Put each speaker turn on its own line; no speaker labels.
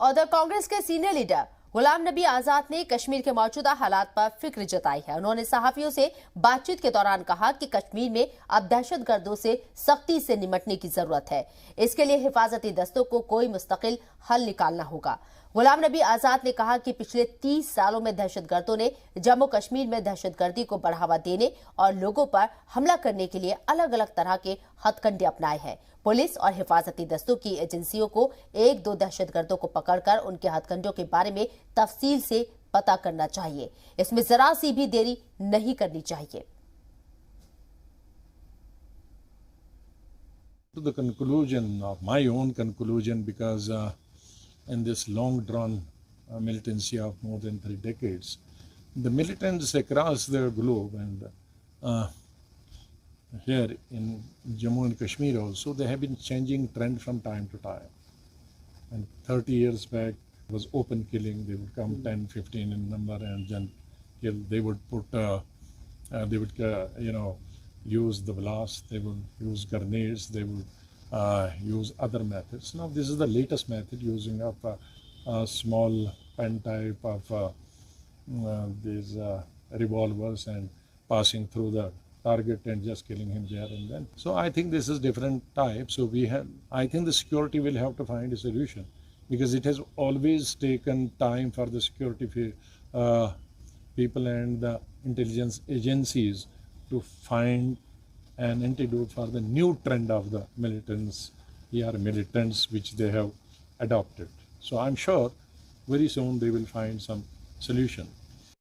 उधर कांग्रेस के senior leader Ghulam Nabi Azad ने कश्मीर के मौजूदा हालात पर फिक्र जताई है। उन्होंने सहाफियों से बातचीत के दौरान कहा कि कश्मीर में अब दहशतगर्दों से सख्ती से निपटने की जरूरत है। इसके लिए हिफाजती दस्तों को कोई मुस्तकिल हल निकालना होगा। गुलाम नबी आजाद ने कहा कि पिछले 30 सालों में दहशतगर्दों ने जम्मू कश्मीर में दहशतगर्दी को बढ़ावा देने और लोगों पर हमला करने के लिए अलग अलग तरह के हथकंडे अपनाए हैं। पुलिस और हिफाजती दस्तों की एजेंसियों को एक दो दहशतगर्दों को पकड़कर उनके हथकंडों के बारे में तफसील से पता करना चाहिए। इसमें जरा सी भी देरी नहीं करनी चाहिए।
To the conclusion of my own conclusion, because in this long drawn militancy of more than 3 decades, the militants across the globe and here in Jammu and Kashmir also, they have been changing trend from time to time. And 30 years back was open killing. They would come 10, 15 in number and then kill. They would use the blast. They would use grenades. They would use other methods. Now this is the latest method, using of a small pen type of these revolvers and passing through the target and just killing him there and then. So I think this is different type. So I think the security will have to find a solution, because it has always taken time for the security people and the intelligence agencies to find an antidote for the new trend of the militants which they have adopted. So I'm sure very soon they will find some solution.